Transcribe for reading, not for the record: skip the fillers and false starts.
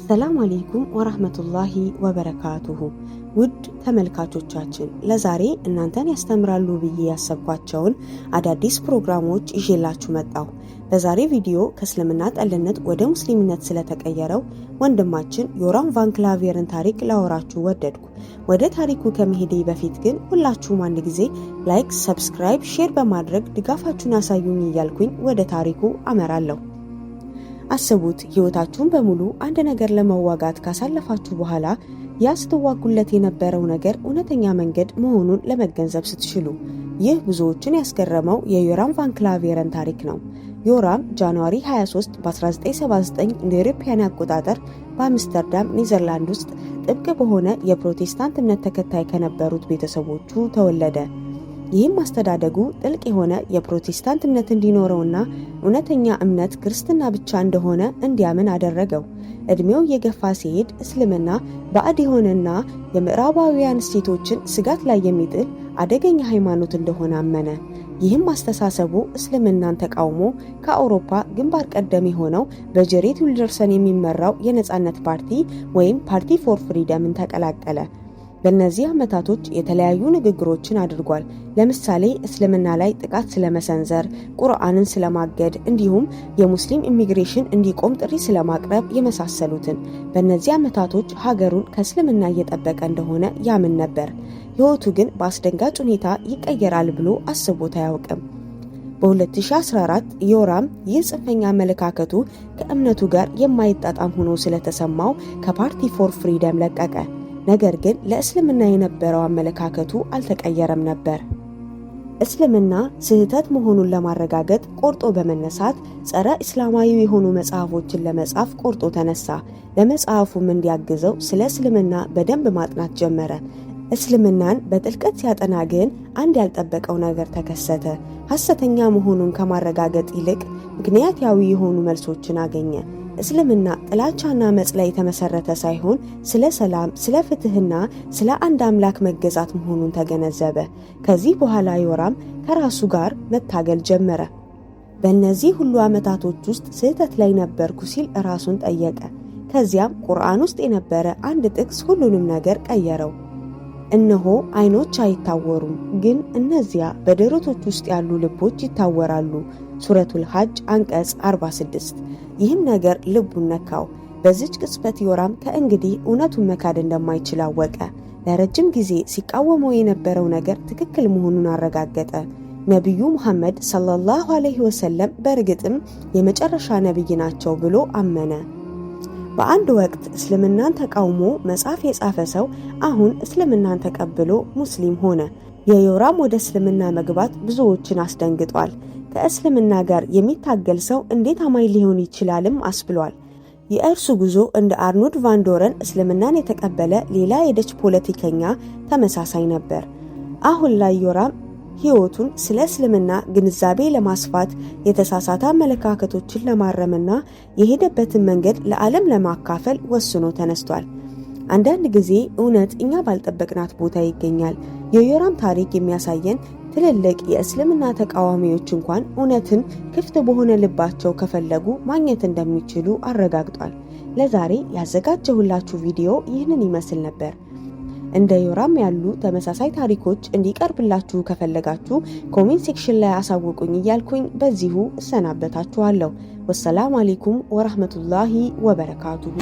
ሰላም አለይኩም ወራህመቱላሂ ወበረካቱሁ። ውድ ተመልካቾቻችን ለዛሬ እናንተን ያስተምራሉ ብዬ ያሰብኳቸውን አዳዲስ ፕሮግራሞች ይዤላችሁ መጣሁ። በዛሬ ቪዲዮ ከእስልምና ጠልነት ወደ ሙስሊምነት ስለተቀየረው ወንድማችን ዮራም ቫን ክላቬርን ታሪክ ላወራችሁ ወደድኩ። ወደ ታሪኩ ከመሄዴ በፊት ግን ሁላችሁም አንድ ጊዜ ላይክ፣ ሰብስክራይብ፣ ሼር በማድረግ ድጋፋችሁን አሳዩኝ እያልኩኝ ወደ ታሪኩ አመራለሁ። አስቡት፣ ህይወታችሁን በሙሉ አንድ ነገር ለመዋጋት ካሳለፋችሁ በኋላ ያስተዋጉለት የነበረው ነገር እውነተኛ መንገድ መሆኑን ለመገንዘብ ስትችሉ። ይህ ብዙዎችን ያስገረመው የዮራም ቫን ክላቬርን ታሪክ ነው። ዮራም ጃንዋሪ 23 በ1979 እንደ አውሮፓውያን አቆጣጠር በአምስተርዳም ኔዘርላንድ ውስጥ ጥብቅ በሆነ የፕሮቴስታንት እምነት ተከታይ ከነበሩት ቤተሰቦቹ ተወለደ። ይህም አስተዳደጉ ጥልቅ የሆነ የፕሮቴስታንት እምነት እንዲኖረውና እውነተኛ እምነት ክርስትና ብቻ እንደሆነ እንዲያምን አደረገው። እድሜው እየገፋ ሲሄድ እስልምና ባዕድ የሆነና የምዕራባውያን እሴቶችን ስጋት ላይ የሚጥል አደገኛ ሃይማኖት እንደሆነ አመነ። ይህም አስተሳሰቡ እስልምናን ተቃውሞ ከአውሮፓ ግንባር ቀደም የሆነው በጀሬት ዊልደርሰን የሚመራው የነጻነት ፓርቲ ወይም ፓርቲ ፎር ፍሪደምን ተቀላቀለ። በእነዚህ ዓመታቶች የተለያዩ ንግግሮችን አድርጓል። ለምሳሌ እስልምና ላይ ጥቃት ስለመሰንዘር፣ ቁርአንን ስለማገድ እንዲሁም የሙስሊም ኢሚግሬሽን እንዲቆም ጥሪ ስለማቅረብ የመሳሰሉትን። በእነዚህ ዓመታቶች ሀገሩን ከእስልምና እየጠበቀ እንደሆነ ያምን ነበር። ሕይወቱ ግን በአስደንጋጭ ሁኔታ ይቀየራል ብሎ አስቦት አያውቅም። በ2014 ዮራም ይህ ጽንፈኛ አመለካከቱ ከእምነቱ ጋር የማይጣጣም ሆኖ ስለተሰማው ከፓርቲ ፎር ፍሪደም ለቀቀ። ነገር ግን ለእስልምና የነበረው አመለካከቱ አልተቀየረም ነበር። እስልምና ስህተት መሆኑን ለማረጋገጥ ቆርጦ በመነሳት ጸረ እስላማዊ የሆኑ መጽሐፎችን ለመጻፍ ቆርጦ ተነሳ። ለመጽሐፉም እንዲያግዘው ስለ እስልምና በደንብ ማጥናት ጀመረ። እስልምናን በጥልቀት ሲያጠና ግን አንድ ያልጠበቀው ነገር ተከሰተ። ሐሰተኛ መሆኑን ከማረጋገጥ ይልቅ ምክንያታዊ የሆኑ መልሶችን አገኘ። እስልምና ጥላቻና አመጽ ላይ የተመሰረተ ሳይሆን ስለ ሰላም፣ ስለ ፍትህና ስለ አንድ አምላክ መገዛት መሆኑን ተገነዘበ። ከዚህ በኋላ ዮራም ከራሱ ጋር መታገል ጀመረ። በእነዚህ ሁሉ ዓመታቶች ውስጥ ስህተት ላይ ነበርኩ ሲል ራሱን ጠየቀ። ከዚያም ቁርአን ውስጥ የነበረ አንድ ጥቅስ ሁሉንም ነገር ቀየረው። እነሆ አይኖች አይታወሩም፣ ግን እነዚያ በደረቶች ውስጥ ያሉ ልቦች ይታወራሉ። ሱረቱል ሐጅ አንቀጽ 46። ይህም ነገር ልቡን ነካው። በዚች ቅጽበት ዮራም ከእንግዲህ እውነቱን መካድ እንደማይችል አወቀ። ለረጅም ጊዜ ሲቃወመው የነበረው ነገር ትክክል መሆኑን አረጋገጠ። ነቢዩ ሙሐመድ ሰለላሁ ዐለይሂ ወሰለም በእርግጥም የመጨረሻ ነቢይ ናቸው ብሎ አመነ። በአንድ ወቅት እስልምናን ተቃውሞ መጽሐፍ የጻፈ ሰው አሁን እስልምናን ተቀብሎ ሙስሊም ሆነ። የዮራም ወደ እስልምና መግባት ብዙዎችን አስደንግጧል። ከእስልምና ጋር የሚታገል ሰው እንዴት አማኝ ሊሆን ይችላልም አስብሏል። የእርሱ ጉዞ እንደ አርኖልድ ቫን ዶረን እስልምናን የተቀበለ ሌላ የደች ፖለቲከኛ ተመሳሳይ ነበር። አሁን ላይ ዮራም ሕይወቱን ስለ እስልምና ግንዛቤ ለማስፋት የተሳሳተ አመለካከቶችን ለማረምና የሄደበትን መንገድ ለዓለም ለማካፈል ወስኖ ተነስቷል። አንዳንድ ጊዜ እውነት እኛ ባልጠበቅናት ቦታ ይገኛል። የዮራም ታሪክ የሚያሳየን ትልልቅ የእስልምና ተቃዋሚዎች እንኳን እውነትን ክፍት በሆነ ልባቸው ከፈለጉ ማግኘት እንደሚችሉ አረጋግጧል። ለዛሬ ያዘጋጀሁላችሁ ቪዲዮ ይህንን ይመስል ነበር። እንደ ዮራም ያሉ ተመሳሳይ ታሪኮች እንዲቀርብላችሁ ከፈለጋችሁ ኮሜንት ሴክሽን ላይ አሳውቁኝ እያልኩኝ በዚሁ እሰናበታችኋለሁ። ወሰላም አለይኩም ወራህመቱላሂ ወበረካቱሁ።